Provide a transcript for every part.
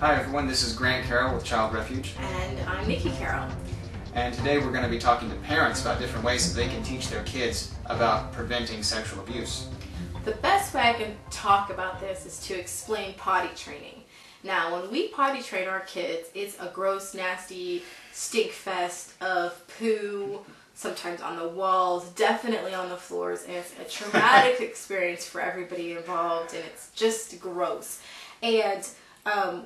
Hi everyone, this is Grant Carroll with Child Refuge. And I'm Nikki Carroll. And today we're going to be talking to parents about different ways that they can teach their kids about preventing sexual abuse. The best way I can talk about this is to explain potty training. Now, when we potty train our kids, it's a gross, nasty stink fest of poo, sometimes on the walls, definitely on the floors, and it's a traumatic experience for everybody involved, and it's just gross. And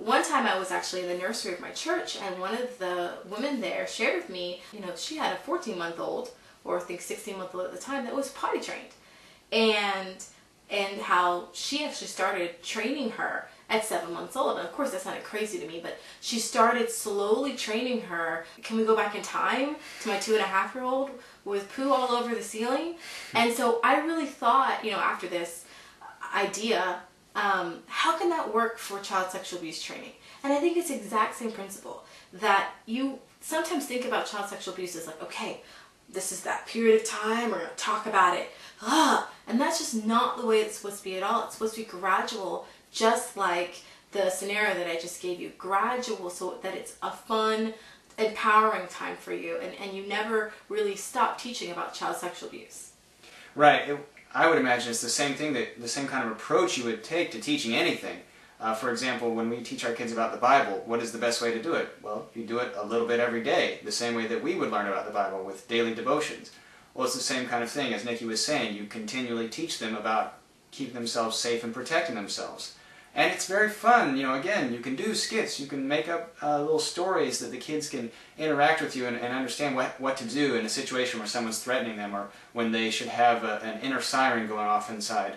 one time I was actually in the nursery of my church, and one of the women there shared with me, she had a 14-month-old, or I think 16-month-old at the time, that was potty trained. And how she actually started training her at 7 months old. And of course that sounded crazy to me, but she started slowly training her. Can we go back in time to my 2.5-year-old with poo all over the ceiling? And so I really thought, after this idea, how can that work for child sexual abuse training? And I think it's the exact same principle, that you sometimes think about child sexual abuse as like, okay, this is that period of time, we're going to talk about it. And that's just not the way it's supposed to be at all. It's supposed to be gradual, just like the scenario that I just gave you. Gradual, so that it's a fun, empowering time for you, and you never really stop teaching about child sexual abuse. Right. I would imagine it's the same thing, the same kind of approach you would take to teaching anything. For example, when we teach our kids about the Bible, what is the best way to do it? Well, you do it a little bit every day, the same way that we would learn about the Bible with daily devotions. Well, it's the same kind of thing. As Nikki was saying, you continually teach them about keeping themselves safe and protecting themselves. And it's very fun. Again, you can do skits, you can make up little stories that the kids can interact with you and understand what to do in a situation where someone's threatening them, or when they should have an inner siren going off inside.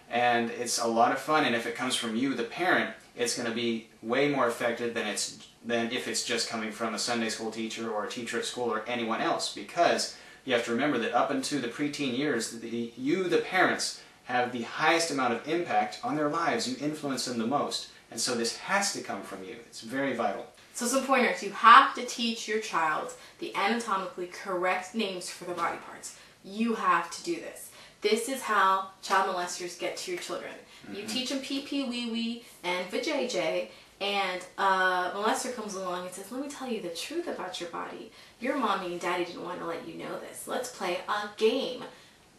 And it's a lot of fun, and if it comes from you, the parent, it's going to be way more effective than if it's just coming from a Sunday school teacher or a teacher at school or anyone else, because you have to remember that up into the preteen years, the parents, have the highest amount of impact on their lives. You influence them the most. And so this has to come from you. It's very vital. So some pointers. You have to teach your child the anatomically correct names for the body parts. You have to do this. This is how child molesters get to your children. You teach them pee-pee, wee-wee, and vajayjay, and a molester comes along and says, let me tell you the truth about your body. Your mommy and daddy didn't want to let you know this. Let's play a game.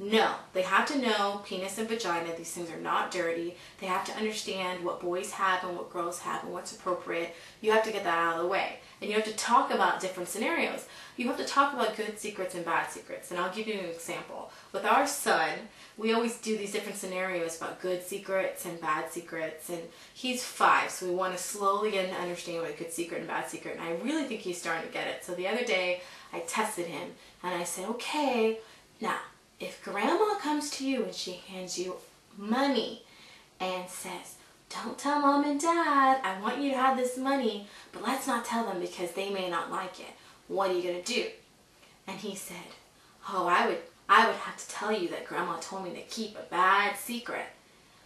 No, they have to know penis and vagina. These things are not dirty. They have to understand what boys have and what girls have and what's appropriate. You have to get that out of the way. And you have to talk about different scenarios. You have to talk about good secrets and bad secrets. And I'll give you an example. With our son, we always do these different scenarios about good secrets and bad secrets. And he's 5, so we want to slowly get him to understand what a good secret and bad secret. And I really think he's starting to get it. So the other day, I tested him and I said, okay, now, if grandma comes to you and she hands you money and says, don't tell mom and dad, I want you to have this money, but let's not tell them because they may not like it. What are you going to do? And he said, oh, I would have to tell you that grandma told me to keep a bad secret.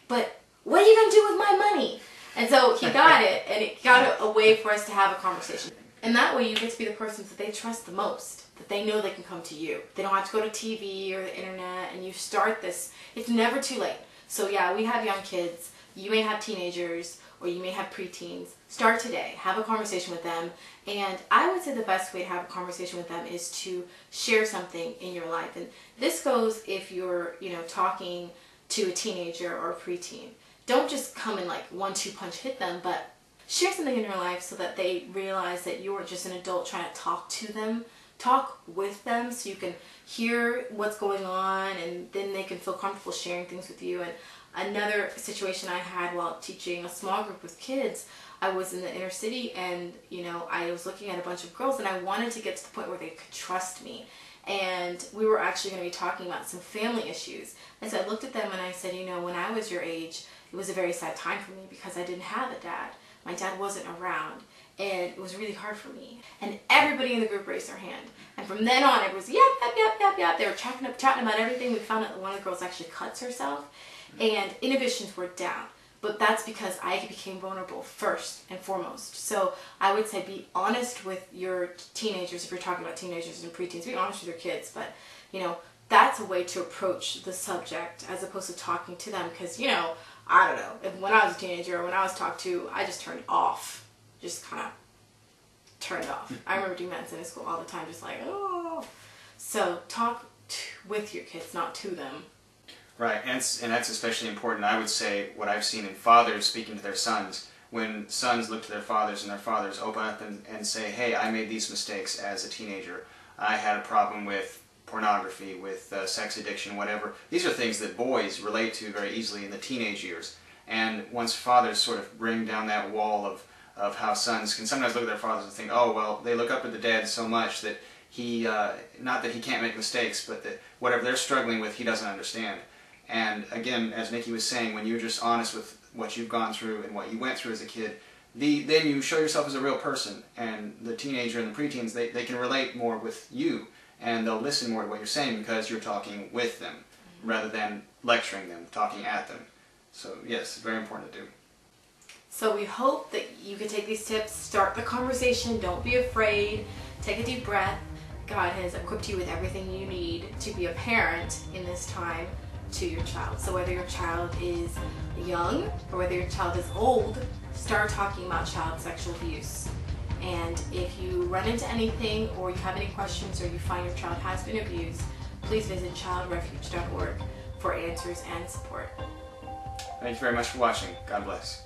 But what are you going to do with my money? And so he got it, and it got a way for us to have a conversation. And that way you get to be the person that they trust the most, that they know they can come to you. They don't have to go to TV or the internet, and you start this. It's never too late. So yeah, we have young kids. You may have teenagers, or you may have preteens. Start today. Have a conversation with them. And I would say the best way to have a conversation with them is to share something in your life. And this goes if you're, talking to a teenager or a preteen. Don't just come and like 1-2 punch hit them, but share something in your life so that they realize that you're just an adult trying to talk to them. Talk with them so you can hear what's going on, and then they can feel comfortable sharing things with you. And another situation I had while teaching a small group of kids, I was in the inner city, and I was looking at a bunch of girls, and I wanted to get to the point where they could trust me. And we were actually going to be talking about some family issues. And so I looked at them and I said, when I was your age, it was a very sad time for me because I didn't have a dad. My dad wasn't around, and it was really hard for me. And everybody in the group raised their hand. And from then on, it was yep. They were chatting about everything. We found out that one of the girls actually cuts herself, and inhibitions were down. But that's because I became vulnerable first and foremost. So I would say be honest with your teenagers. If you're talking about teenagers and preteens, be honest with your kids. But, that's a way to approach the subject as opposed to talking to them. Because, I don't know, when I was a teenager or when I was talked to, I just turned off. just kind of turned off. I remember doing that in Sunday school all the time, just like, oh. So talk with your kids, not to them. Right, and that's especially important. I would say what I've seen in fathers speaking to their sons, when sons look to their fathers and their fathers open up and say, hey, I made these mistakes as a teenager. I had a problem with pornography, with sex addiction, whatever. These are things that boys relate to very easily in the teenage years. And once fathers sort of bring down that wall of how sons can sometimes look at their fathers and think, oh, well, they look up at the dad so much that he, not that he can't make mistakes, but that whatever they're struggling with, he doesn't understand. And again, as Nikki was saying, when you're just honest with what you've gone through and what you went through as a kid, then you show yourself as a real person. And the teenager and the preteens, they can relate more with you, and they'll listen more to what you're saying because you're talking with them rather than lecturing them, talking at them. So yes, it's very important to do. So we hope that you can take these tips, start the conversation, don't be afraid, take a deep breath. God has equipped you with everything you need to be a parent in this time to your child. So whether your child is young or whether your child is old, start talking about child sexual abuse. And if you run into anything or you have any questions or you find your child has been abused, please visit childrefuge.org for answers and support. Thank you very much for watching. God bless.